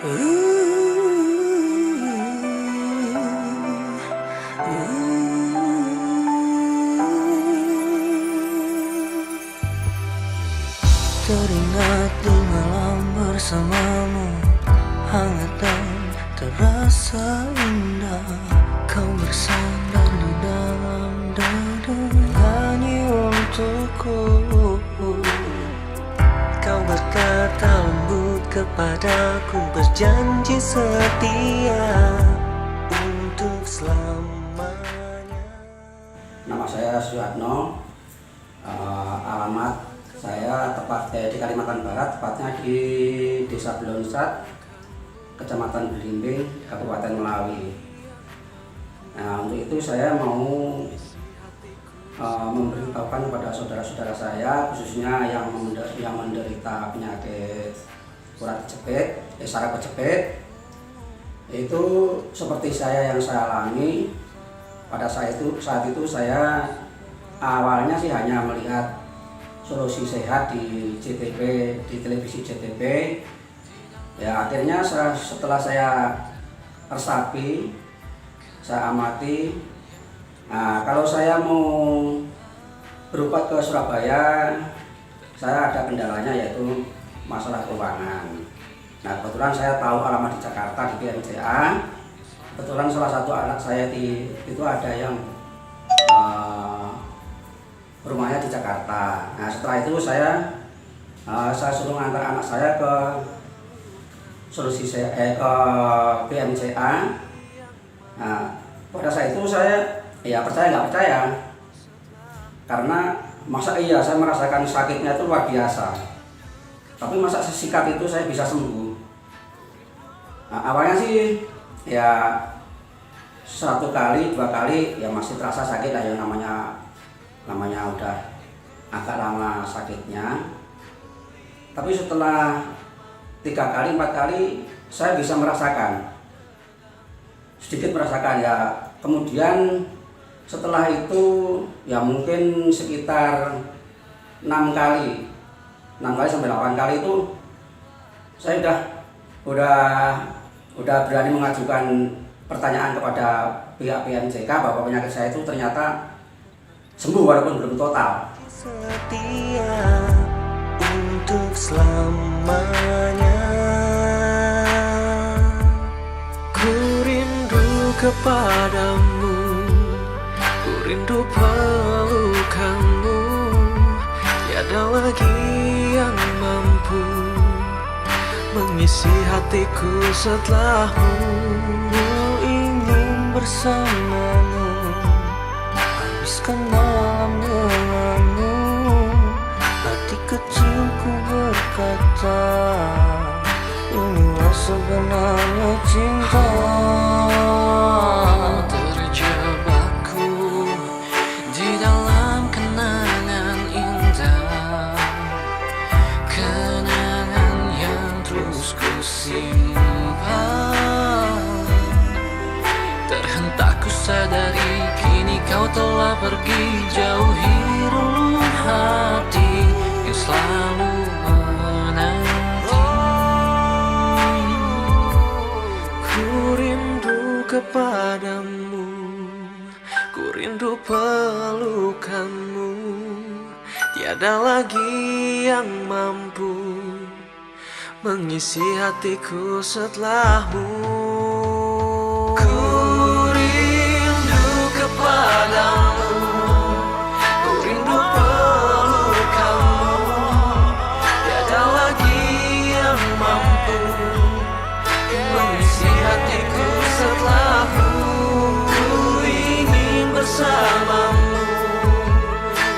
Teringat di malam bersamamu, hangat dan terasa indah. Kau bersandar di dalam dada, nyanyi untukku. Kau berkata lembut kepadaku, berjanji setia untuk selamanya. Nama saya Suyatno, alamat saya tepat di Kalimantan Barat, tepatnya di Desa Blonsat, Kecamatan Belimbing, Kabupaten Melawi. Nah, untuk itu saya mau memberitahukan kepada saudara-saudara saya, khususnya yang menderita penyakit urat kejepit, saraf kejepit. Itu seperti saya yang saya alami. Pada saat itu saya awalnya sih hanya melihat Solusi Sehat di JTV, di televisi JTV. Ya, akhirnya setelah saya resapi, saya amati. Nah, kalau saya mau berobat ke Surabaya, saya ada kendalanya, yaitu masalah keuangan. Nah, kebetulan saya tahu alamat di Jakarta, di PMCA. Kebetulan salah satu anak saya itu ada yang rumahnya di Jakarta. Nah, setelah itu saya suruh ngantar anak saya ke ke PMCA. Nah, pada saat itu saya percaya nggak percaya, karena masa iya saya merasakan sakitnya itu luar biasa, tapi masa sesikat itu saya bisa sembuh. Nah, awalnya sih ya 1 kali 2 kali ya masih terasa sakit lah, yang namanya udah agak lama sakitnya. Tapi setelah 3 kali 4 kali saya bisa sedikit merasakan ya. Kemudian setelah itu ya mungkin sekitar 6 kali sampai 8 kali itu saya udah berani mengajukan pertanyaan kepada pihak PMCK bahwa penyakit saya itu ternyata sembuh walaupun belum total. Setia untuk selamanya. Ku rindu kepadamu, ku rindu pelukanmu. Tiada lagi yang mampu mengisi hatiku setelahmu. Ku ingin bersamamu, habiskan malam denganmu. Hati kecilku berkata, inilah sebenarnya cinta. Terjebakku di dalam kenangan indah, kenangan yang terus ku simpan. Terhentak ku sadari kini kau telah pergi, jauhi relung hati yang selalu menanti. Ku rindu kepadamu, ku rindu pelukanmu. Tiada lagi yang mampu mengisi hatiku setelahmu. Padamu, ku rindu pelukanmu. Tiada lagi yang mampu mengisi hatiku setelahmu. Ku ingin bersamamu,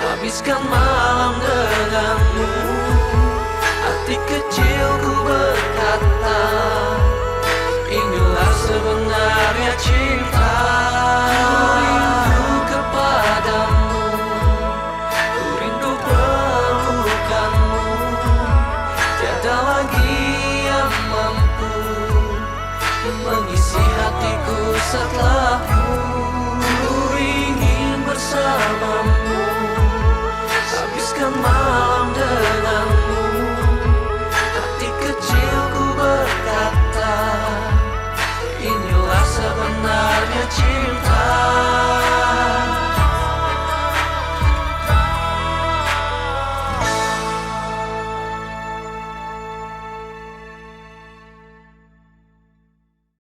habiskan malam denganmu. Hati kecilku berkata, inilah sebenarnya cinta. Mengisi hatiku setelahmu. Ku ingin bersamamu, habiskan malam